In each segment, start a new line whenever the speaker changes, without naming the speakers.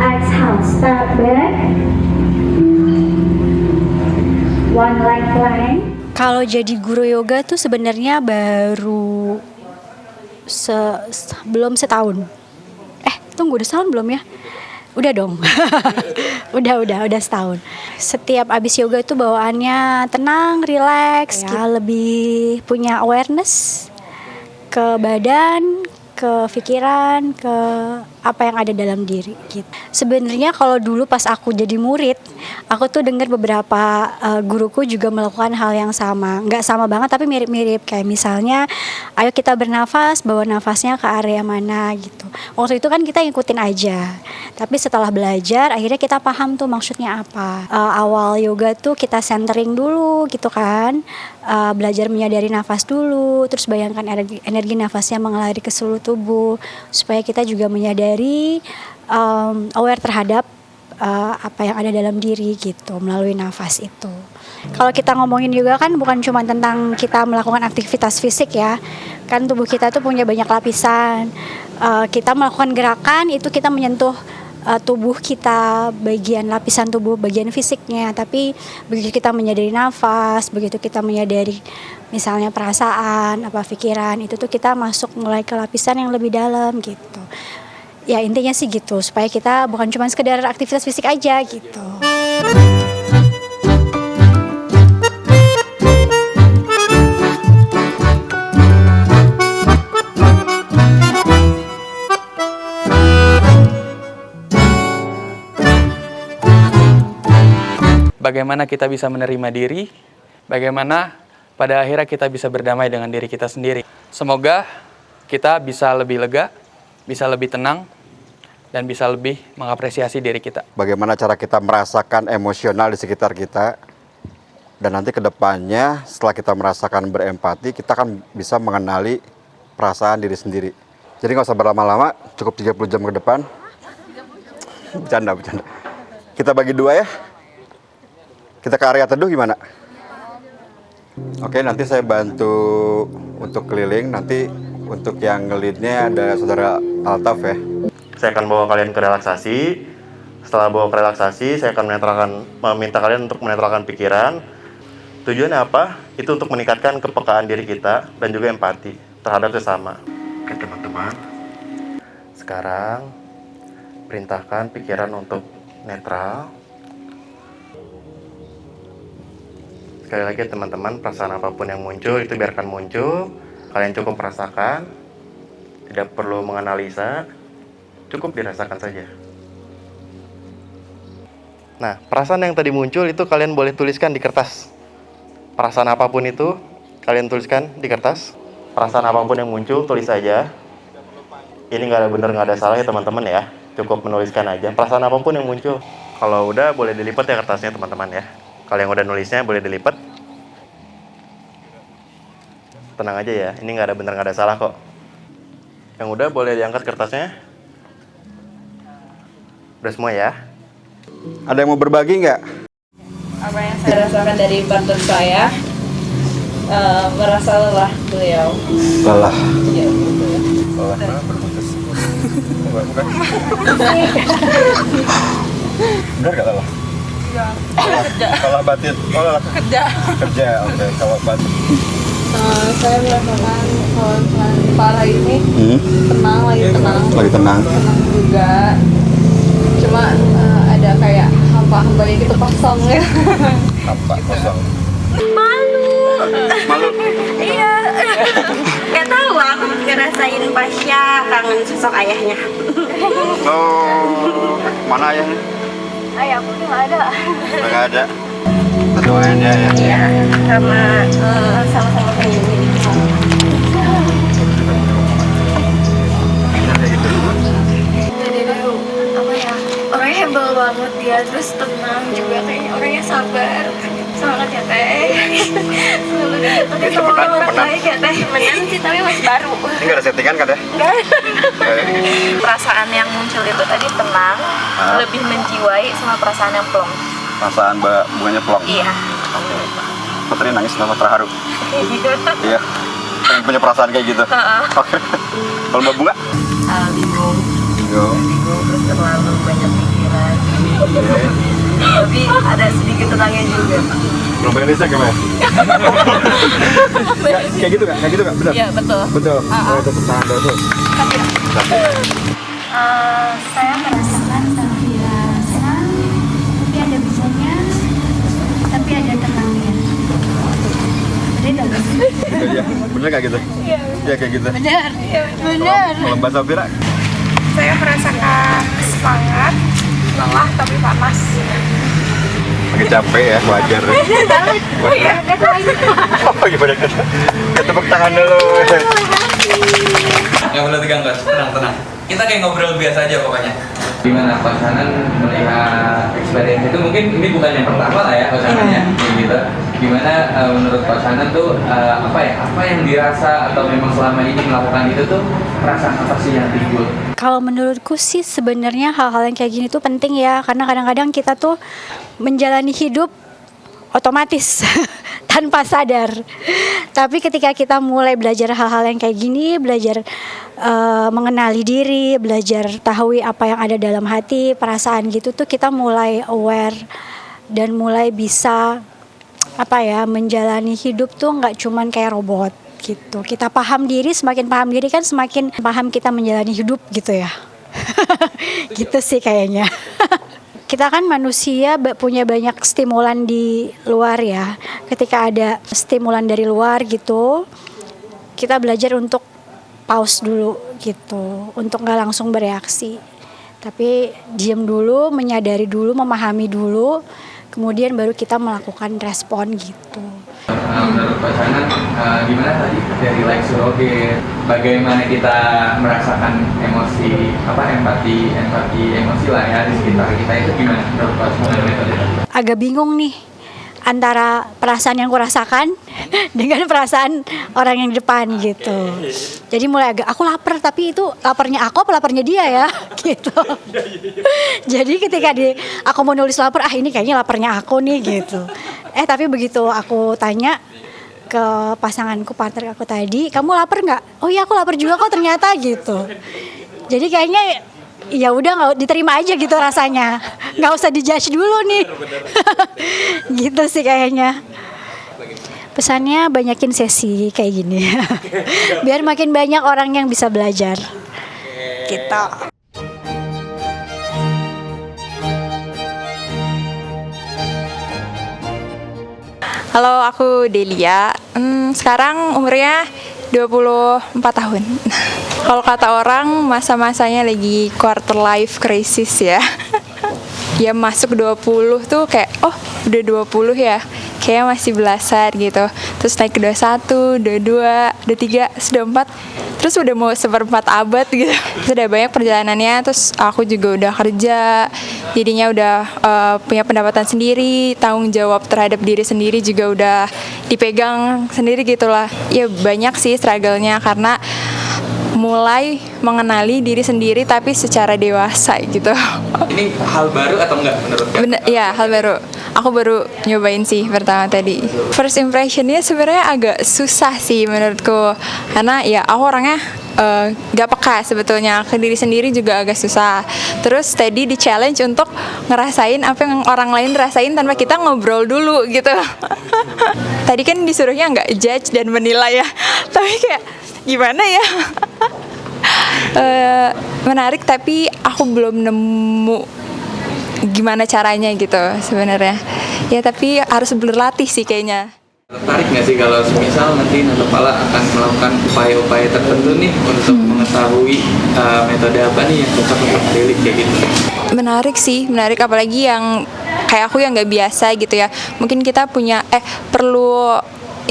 Exhale, step back. One leg plank.
Kalau jadi guru yoga tuh sebenarnya baru belum setahun. Tunggu, udah setahun belum ya? Udah dong. udah setahun. Setiap abis yoga itu bawaannya tenang, relax, ya, lebih punya awareness ke badan, ke pikiran, ke apa yang ada dalam diri gitu. Sebenarnya kalau dulu pas aku jadi murid, aku tuh dengar beberapa guruku juga melakukan hal yang sama. Nggak sama banget tapi mirip-mirip. Kayak misalnya, ayo kita bernafas, bawa nafasnya ke area mana gitu. Waktu itu kan kita ngikutin aja. Tapi setelah belajar, akhirnya kita paham tuh maksudnya apa. Awal yoga tuh kita centering dulu gitu kan. Belajar menyadari nafas dulu, terus bayangkan energi nafasnya mengalir ke seluruh tubuh, supaya kita juga menyadari, aware terhadap apa yang ada dalam diri gitu melalui nafas itu. Kalau kita ngomongin yoga kan bukan cuma tentang kita melakukan aktivitas fisik ya, kan tubuh kita tuh punya banyak lapisan. Kita melakukan gerakan itu kita menyentuh tubuh kita, bagian lapisan tubuh, bagian fisiknya. Tapi begitu kita menyadari nafas, begitu kita menyadari misalnya perasaan, pikiran, itu tuh kita masuk mulai ke lapisan yang lebih dalam gitu. Ya intinya sih gitu, supaya kita bukan cuma sekedar aktivitas fisik aja gitu.
Bagaimana kita bisa menerima diri, bagaimana pada akhirnya kita bisa berdamai dengan diri kita sendiri. Semoga kita bisa lebih lega, bisa lebih tenang, dan bisa lebih mengapresiasi diri kita.
Bagaimana cara kita merasakan emosional di sekitar kita, dan nanti ke depannya setelah kita merasakan berempati, kita akan bisa mengenali perasaan diri sendiri. Jadi nggak usah berlama-lama, cukup 30 jam ke depan. Bercanda. Kita bagi dua ya. Kita ke area teduh gimana? Oke, nanti saya bantu untuk keliling. Nanti untuk yang ngelidnya ada saudara Altaf ya.
Saya akan bawa kalian ke relaksasi. Setelah bawa ke relaksasi, saya akan meminta kalian untuk menetralkan pikiran. Tujuannya apa? Itu untuk meningkatkan kepekaan diri kita dan juga empati terhadap sesama. Oke teman-teman. Sekarang perintahkan pikiran untuk netral. Sekali lagi teman-teman, perasaan apapun yang muncul itu biarkan muncul. Kalian cukup merasakan, tidak perlu menganalisa, cukup dirasakan saja. Nah, perasaan yang tadi muncul itu kalian boleh tuliskan di kertas. Perasaan apapun itu kalian tuliskan di kertas. Perasaan apapun yang muncul tulis saja. Ini nggak ada benar nggak ada salah ya teman-teman ya. Cukup menuliskan aja. Perasaan apapun yang muncul. Kalau udah boleh dilipat ya kertasnya teman-teman ya. Kalau yang udah nulisnya boleh dilipat. Tenang aja ya, ini nggak ada benar nggak ada salah kok. Yang udah boleh diangkat kertasnya. Udah semua ya.
Ada yang mau berbagi nggak?
Apa yang saya rasakan dari partner saya, merasa lelah beliau.
Lelah.
Ya, gitu ya.
Lelah berputus. Bukan. Benar nggak lelah?
Ya, kerja.
Lelah batin. Oh, lelah
Kerja.
kerja. Oke. Kalau batin.
Saya merasakan kalau misalnya kepala ini tenang, lagi tenang juga. Cuma ada kayak hampa-hampanya gitu kosong ya.
Hampa kosong.
Malu. Iya. Gak tahu aku ngerasain Pasya kangen sosok ayahnya.
Oh, mana ayahnya?
Ayahku tuh nggak ada.
Nggak ada. Doainnya ya.
Iya, sama-sama penyanyi. Jadi dulu orangnya humble banget dia, terus tenang juga, kayaknya orangnya sabar. Semangat ya teh. Tapi sama orang baik ya teh. Menang sih tapi masih baru.
Ini nggak ada settingan kan ya?
Enggak.
Perasaan yang muncul itu tadi tenang, lebih menjiwai sama perasaan yang plong.
Perasaan bunganya pelong.
Iya.
Putri nangis sama terharu. Iya. Pengen punya perasaan kayak gitu. Oke. Kalau Mbak Bunga?
Bingung,
Bingung.
terus terlalu banyak pikiran. juga.
Kalau Indonesia gimana? Kayak gitu nggak? Kayak gitu nggak? Benar?
Iya, betul.
Betul. Oh, tepuk tangan dulu.
Saya merasakan terbiasa, tapi ada bisanya, tapi ada tenangnya. Beda nggak sih?
Iya, bener nggak gitu? Iya, kayak gitu.
Benar, benar.
Kalau Mbak Safira,
Saya merasakan semangat, lelah tapi panas.
lagi capek ya, wajar.
Oh iya,
Oh, gimana kata? Ya, tepuk tangan dulu.
Nggak perlu tegang guys, tenang. Kita kayak ngobrol biasa aja pokoknya. Gimana Pak Sanan melihat experience itu? Mungkin ini bukan yang pertama lah ya Pak Sanannya, gitu. Gimana menurut Pak Sanan tuh apa yang dirasa atau memang selama ini melakukan itu tuh perasaan apa sih yang timbul?
Kalau menurutku sih sebenarnya hal-hal yang kayak gini tuh penting ya, karena kadang-kadang kita tuh menjalani hidup otomatis tanpa sadar. Tapi ketika kita mulai belajar hal-hal yang kayak gini, belajar mengenali diri, belajar tahu apa yang ada dalam hati, perasaan gitu tuh kita mulai aware dan mulai bisa menjalani hidup tuh nggak cuman kayak robot gitu. Kita paham diri, semakin paham diri kan semakin paham kita menjalani hidup gitu ya. Gitu sih kayaknya. Kita kan manusia punya banyak stimulan di luar ya. Ketika ada stimulan dari luar gitu, kita belajar untuk pause dulu gitu, untuk nggak langsung bereaksi. Tapi diam dulu, menyadari dulu, memahami dulu, kemudian baru kita melakukan respon gitu.
Menurut Pak Sanan, gimana tadi dari like surrogate, bagaimana kita merasakan emosi, empati emosi lah ya di sekitar kita, itu gimana menurut Pak Sanan metode?
Agak bingung nih antara perasaan yang kurasakan dengan perasaan orang yang di depan gitu. Jadi mulai aku lapar, tapi itu laparnya aku apa laparnya dia ya gitu. Jadi ketika aku mau nulis lapar, ini kayaknya laparnya aku nih gitu. Tapi begitu aku tanya ke pasanganku, partner aku tadi, kamu lapar nggak? Oh iya aku lapar juga kok ternyata gitu. Jadi kayaknya ya udah nggak diterima aja gitu rasanya, nggak usah dijudge dulu nih. Gitu sih kayaknya. Pesannya banyakin sesi kayak gini, biar makin banyak orang yang bisa belajar. Gitu.
Halo, aku Delia. Sekarang umurnya 24 tahun. Kalau kata orang, masa-masanya lagi quarter life crisis ya. Ya masuk 20 tuh kayak, udah 20 ya. Kayaknya masih belasan gitu. Terus naik ke 21, 22, 23, sudah 4. Terus udah mau seperempat abad gitu. Sudah banyak perjalanannya. Terus aku juga udah kerja. Jadinya udah punya pendapatan sendiri. Tanggung jawab terhadap diri sendiri juga udah dipegang sendiri gitulah. Ya banyak sih struggle-nya karena mulai mengenali diri sendiri tapi secara dewasa gitu.
Ini hal baru atau enggak menurut kamu?
Bener, ya hal baru. Aku baru nyobain sih pertama tadi. First impressionnya sebenarnya agak susah sih menurutku, karena ya aku orangnya gak peka sebetulnya, ke diri sendiri juga agak susah. Terus tadi di challenge untuk ngerasain apa yang orang lain rasain tanpa kita ngobrol dulu gitu. Tadi kan disuruhnya nggak judge dan menilai ya, tapi kayak gimana ya. Menarik tapi aku belum nemu gimana caranya gitu sebenarnya. Ya tapi harus berlatih sih kayaknya.
Tertarik nggak sih kalau semisal nanti Nanda Pala akan melakukan upaya-upaya tertentu nih untuk mengetahui metode apa nih yang cocok untuk Delia kayak gitu?
Menarik sih, menarik apalagi yang kayak aku yang nggak biasa gitu ya. Mungkin kita punya perlu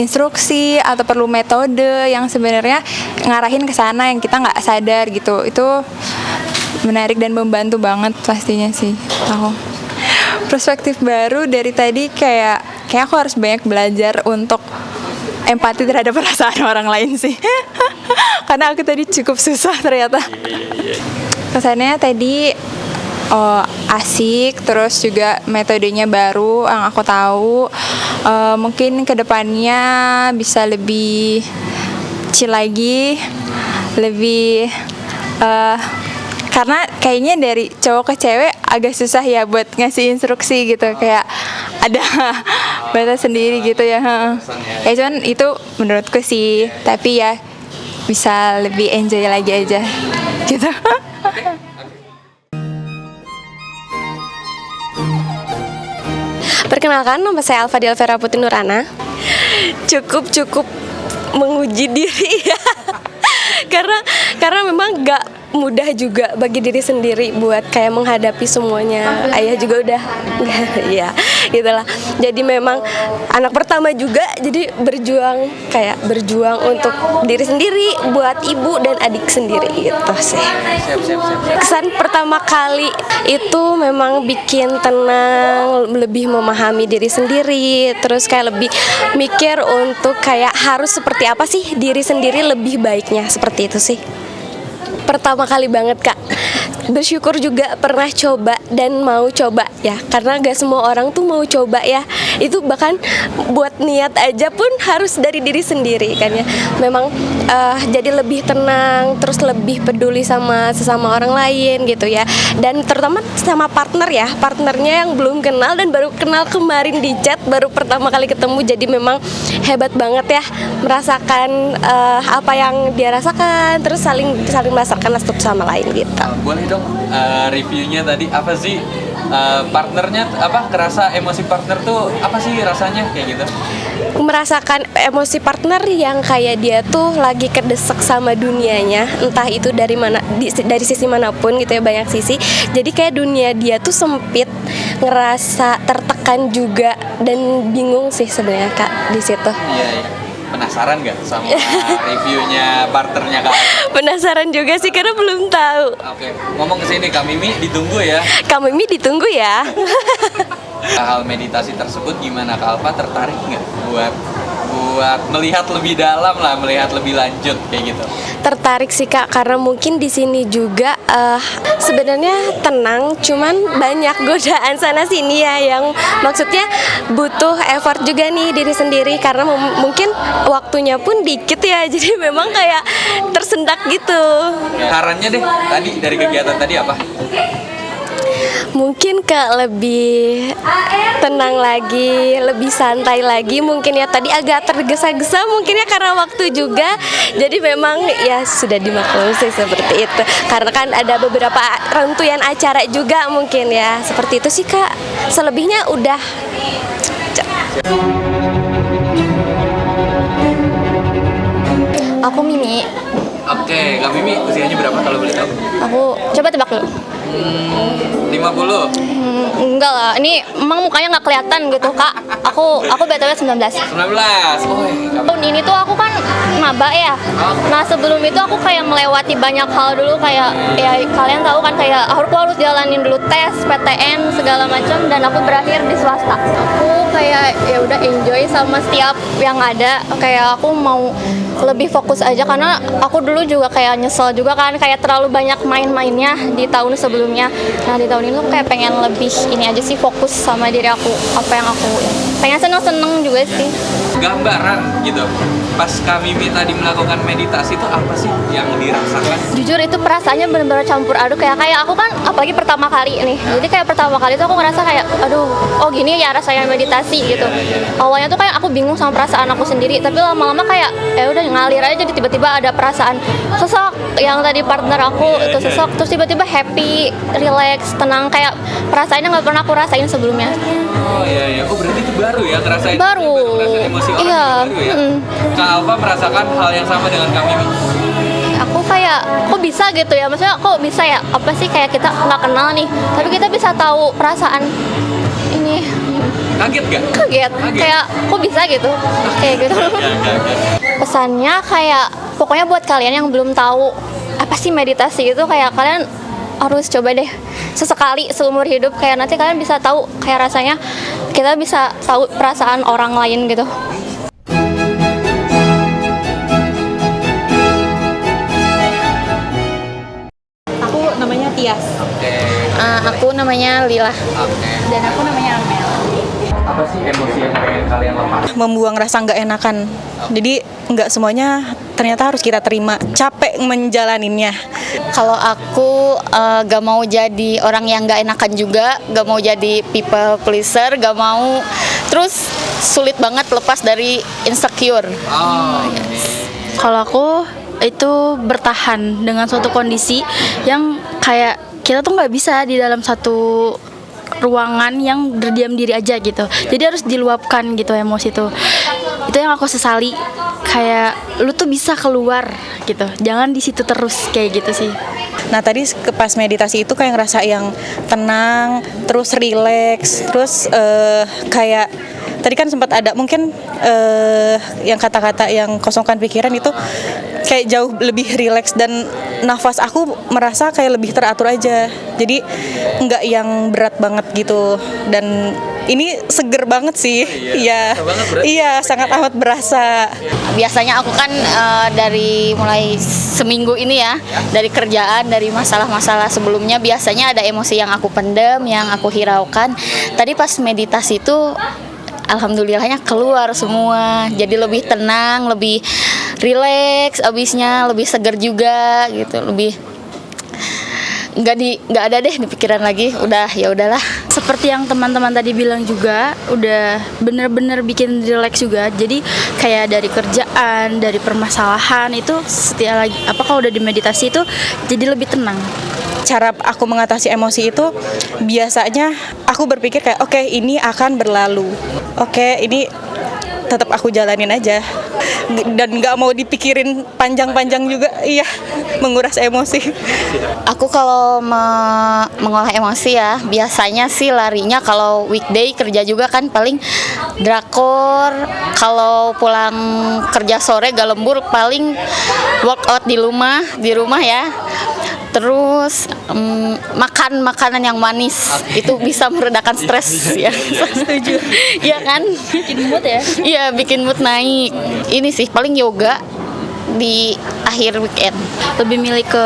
instruksi atau perlu metode yang sebenarnya ngarahin ke sana yang kita nggak sadar gitu. Itu menarik dan membantu banget pastinya sih aku. Perspektif baru dari tadi kayak aku harus banyak belajar untuk empati terhadap perasaan orang lain sih. Karena aku tadi cukup susah ternyata. Kesannya tadi asik, terus juga metodenya baru yang aku tahu. Mungkin kedepannya bisa lebih chill lagi, lebih Karena kayaknya dari cowok ke cewek agak susah ya buat ngasih instruksi gitu, kayak ada batas sendiri gitu ya. Ya cuman itu menurutku sih, tapi ya bisa lebih enjoy lagi aja gitu.
Perkenalkan, nama saya Alfadil Vera Putri Nurana. Cukup menguji diri ya. karena memang gak mudah juga bagi diri sendiri buat kayak menghadapi semuanya. Ayah juga udah ya gitulah. Jadi memang anak pertama juga, jadi berjuang untuk diri sendiri, buat ibu dan adik sendiri gitu sih. Kesan pertama kali itu memang bikin tenang, lebih memahami diri sendiri, terus kayak lebih mikir untuk kayak harus seperti apa sih diri sendiri lebih baiknya, seperti itu sih. Pertama kali banget Kak. Bersyukur juga pernah coba dan mau coba ya, karena gak semua orang tuh mau coba ya. Itu bahkan buat niat aja pun harus dari diri sendiri kan ya. Memang jadi lebih tenang, terus lebih peduli sama sesama orang lain gitu ya. Dan terutama sama partner ya, partnernya yang belum kenal dan baru kenal kemarin di chat, baru pertama kali ketemu. Jadi memang hebat banget ya, merasakan apa yang dia rasakan, terus saling merasakan satu sama lain gitu.
Boleh dong reviewnya tadi apa sih partnernya, apa kerasa emosi partner tuh apa sih rasanya kayak gitu?
Merasakan emosi partner yang kayak dia tuh lagi kedesek sama dunianya, entah itu dari mana, dari sisi manapun gitu ya, banyak sisi. Jadi kayak dunia dia tuh sempit, ngerasa tertekan juga dan bingung sih sebenarnya Kak di situ.
Iya. Penasaran gak sama reviewnya partnernya Kak?
Penasaran juga sih karena belum tahu.
Oke, ngomong ke sini Kak Mimi ditunggu ya.
Kak Mimi ditunggu ya.
Hal meditasi tersebut gimana Kak Alfa, tertarik nggak buat melihat lebih dalam lah, melihat lebih lanjut kayak gitu?
Tertarik sih Kak, karena mungkin di sini juga sebenarnya tenang, cuman banyak godaan sana sini ya, yang maksudnya butuh effort juga nih diri sendiri, karena mungkin waktunya pun dikit ya, jadi memang kayak tersendak gitu.
Sarannya deh tadi dari kegiatan tadi apa?
Mungkin lebih tenang lagi, lebih santai lagi mungkin ya. Tadi agak tergesa-gesa mungkin ya karena waktu juga. Jadi memang ya sudah dimaklumi sih seperti itu. Karena kan ada beberapa rangkaian acara juga mungkin ya. Seperti itu sih Kak. Selebihnya udah.
Aku Mimi.
Oke, Kak Mimi usianya berapa kalau boleh tahu?
Aku coba tebak dulu.
50.
Enggak lah, ini emang mukanya nggak kelihatan gitu Kak. Aku BTW 19.
19. Oh,
Tahun ini tuh aku kan maba ya. Nah sebelum itu aku kayak melewati banyak hal dulu, kayak ya kalian tahu kan, kayak aku harus jalanin dulu tes, PTN segala macam, dan aku berakhir di swasta. Aku kayak ya udah enjoy sama setiap yang ada. Kayak aku mau lebih fokus aja karena aku dulu juga kayak nyesel juga kan, kayak terlalu banyak main-mainnya di tahun sebelumnya. Nah di tahun ini tuh kayak pengen lebih ini aja sih, fokus sama diri aku, apa yang aku pengen seneng-seneng juga sih.
Gambaran gitu. Pas Kak Mimi tadi melakukan meditasi itu apa sih yang dirasakan?
Jujur itu perasaannya benar-benar campur aduk ya. Kayak aku kan apalagi pertama kali nih. Jadi kayak pertama kali tuh aku ngerasa kayak aduh, oh gini ya rasanya meditasi gitu. Awalnya tuh kayak aku bingung sama perasaan aku sendiri, tapi lama-lama kayak ya udah ngalir aja, jadi tiba-tiba ada perasaan sesek yang tadi partner aku itu sesek, terus tiba-tiba happy, relax, tenang, kayak perasaannya nggak pernah aku rasain sebelumnya.
Oh iya. Oh berarti itu baru ya ngerasain.
Baru.
Ngerasain emosi orang
Iya.
baru ya. Kak Alfa merasakan hal yang sama dengan Kak Mimi?
Aku kayak kok bisa gitu ya, maksudnya kok bisa ya, apa sih kayak kita nggak kenal nih tapi kita bisa tahu perasaan ini.
Kaget gak?
Kaget. Kayak kok bisa gitu, kayak gitu. Pesannya kayak pokoknya buat kalian yang belum tahu apa sih meditasi itu, kayak kalian harus coba deh sesekali seumur hidup, kayak nanti kalian bisa tahu kayak rasanya kita bisa tahu perasaan orang lain gitu.
Aku namanya Tias.
Oke.
Aku namanya Lila.
Oke.
Dan aku namanya Amel.
Apa sih emosi yang pengen kalian lepas?
Membuang rasa nggak enakan. Jadi nggak semuanya ternyata harus kita terima. Capek menjalaninnya. Kalau aku gak mau jadi orang yang gak enakan juga, gak mau jadi people pleaser, gak mau, terus sulit banget lepas dari insecure.
Kalau aku itu bertahan dengan suatu kondisi yang kayak kita tuh nggak bisa di dalam satu ruangan yang berdiam diri aja gitu. Jadi harus diluapkan gitu emosi tuh. Itu yang aku sesali. Kayak lu tuh bisa keluar gitu. Jangan di situ terus kayak gitu sih.
Nah tadi pas meditasi itu kayak ngerasa yang tenang, terus rileks, terus kayak tadi kan sempat ada mungkin yang kata-kata yang kosongkan pikiran itu kayak jauh lebih rileks, dan nafas aku merasa kayak lebih teratur aja. Jadi nggak yang berat banget gitu, dan ini seger banget sih. Iya, sangat amat berasa.
Biasanya aku kan dari mulai seminggu ini ya, dari kerjaan, dari masalah-masalah sebelumnya, biasanya ada emosi yang aku pendam, yang aku hiraukan. Tadi pas meditasi itu alhamdulillahnya keluar semua, jadi lebih tenang, lebih rileks, abisnya lebih segar juga gitu, lebih nggak ada deh di pikiran lagi, udah ya udahlah.
Seperti yang teman-teman tadi bilang juga, udah bener-bener bikin rileks juga. Jadi kayak dari kerjaan, dari permasalahan itu setiap lagi kalau udah di meditasi itu jadi lebih tenang.
Cara aku mengatasi emosi itu biasanya aku berpikir kayak oke, ini akan berlalu. Oke, ini tetap aku jalanin aja, dan nggak mau dipikirin panjang-panjang juga. Iya, menguras emosi.
Aku kalau mengolah emosi ya, biasanya sih larinya kalau weekday kerja juga kan paling drakor. Kalau pulang kerja sore gak lembur paling workout di rumah ya. Terus makan makanan yang manis itu bisa meredakan stres ya. Setuju. Iya kan?
Bikin mood ya?
Iya, bikin mood naik. Ini sih paling yoga di akhir weekend.
Lebih milih ke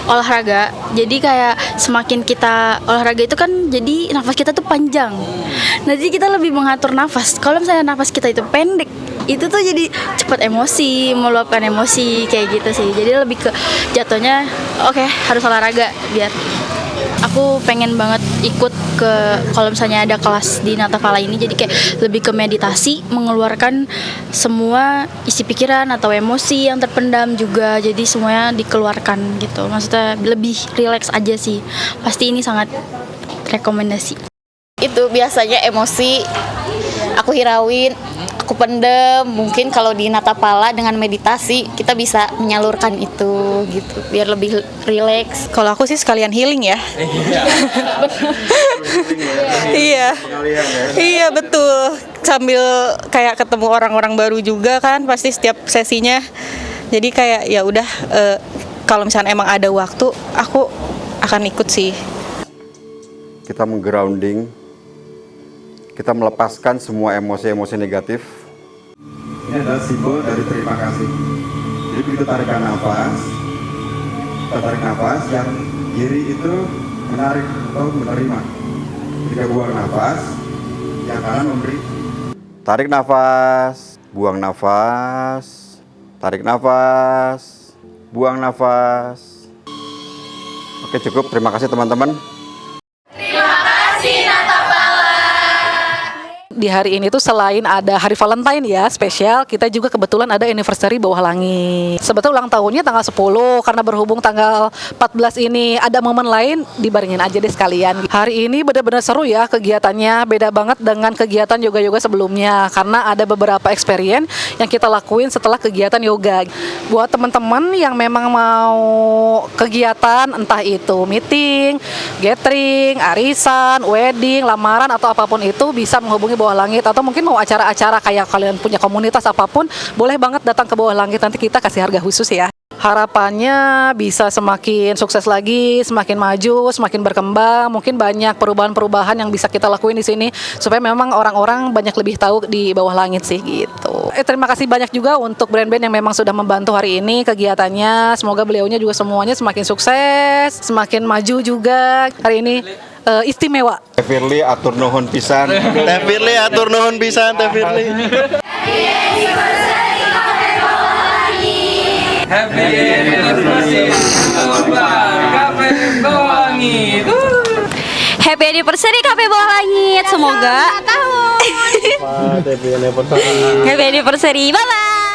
olahraga. Jadi kayak semakin kita olahraga itu kan jadi nafas kita tuh panjang. Nah, jadi kita lebih mengatur nafas. Kalau misalnya nafas kita itu pendek, itu tuh jadi cepat emosi, meluapkan emosi kayak gitu sih. Jadi lebih ke jatuhnya oke, harus olahraga biar aku pengen banget ikut ke kalau misalnya ada kelas di Natapala ini, jadi kayak lebih ke meditasi, mengeluarkan semua isi pikiran atau emosi yang terpendam juga, jadi semuanya dikeluarkan gitu. Maksudnya lebih rileks aja sih. Pasti ini sangat rekomendasi.
Itu biasanya emosi aku hirauin, aku pendem. Mungkin kalau di Natapala dengan meditasi kita bisa menyalurkan itu gitu biar lebih rileks.
Kalau aku sih sekalian healing ya. Iya betul, sambil kayak ketemu orang-orang baru juga kan pasti setiap sesinya. Jadi kayak ya udah, kalau misalnya emang ada waktu aku akan ikut sih.
Kita menggrounding, kita melepaskan semua emosi-emosi negatif.
Ini adalah simbol dari terima kasih. Jadi begitu tarikan nafas, kita tarik nafas, yang kiri itu menarik atau menerima. Ketika buang nafas, yang kanan memberi.
Tarik nafas, buang nafas, tarik nafas, buang nafas. Oke, cukup. Terima kasih teman-teman.
Di hari ini tuh selain ada hari Valentine ya spesial, kita juga kebetulan ada anniversary Bawah Langit. Sebetulnya ulang tahunnya tanggal 10, karena berhubung tanggal 14 ini ada momen lain, dibarengin aja deh sekalian. Hari ini benar-benar seru ya kegiatannya, beda banget dengan kegiatan yoga-yoga sebelumnya, karena ada beberapa experience yang kita lakuin setelah kegiatan yoga. Buat teman-teman yang memang mau kegiatan, entah itu meeting, gathering, arisan, wedding, lamaran, atau apapun itu, bisa menghubungi Bawah Langit, atau mungkin mau acara-acara kayak kalian punya komunitas apapun, boleh banget datang ke Bawah Langit, nanti kita kasih harga khusus ya. Harapannya bisa semakin sukses lagi, semakin maju, semakin berkembang. Mungkin banyak perubahan-perubahan yang bisa kita lakuin di sini supaya memang orang-orang banyak lebih tahu di Bawah Langit sih gitu. Terima kasih banyak juga untuk brand-brand yang memang sudah membantu hari ini kegiatannya. Semoga beliaunya juga semuanya semakin sukses, semakin maju juga. Hari ini istimewa.
Teh Firly atur nuhun pisan.
Teh Firly atur nuhun pisan, Teh Firly.
Happy anniversary Bar Cafe Bawah Langit.
Happy anniversary Cafe Bawah Langit. Semoga
Happy anniversary.
Happy anniversary. Bye bye.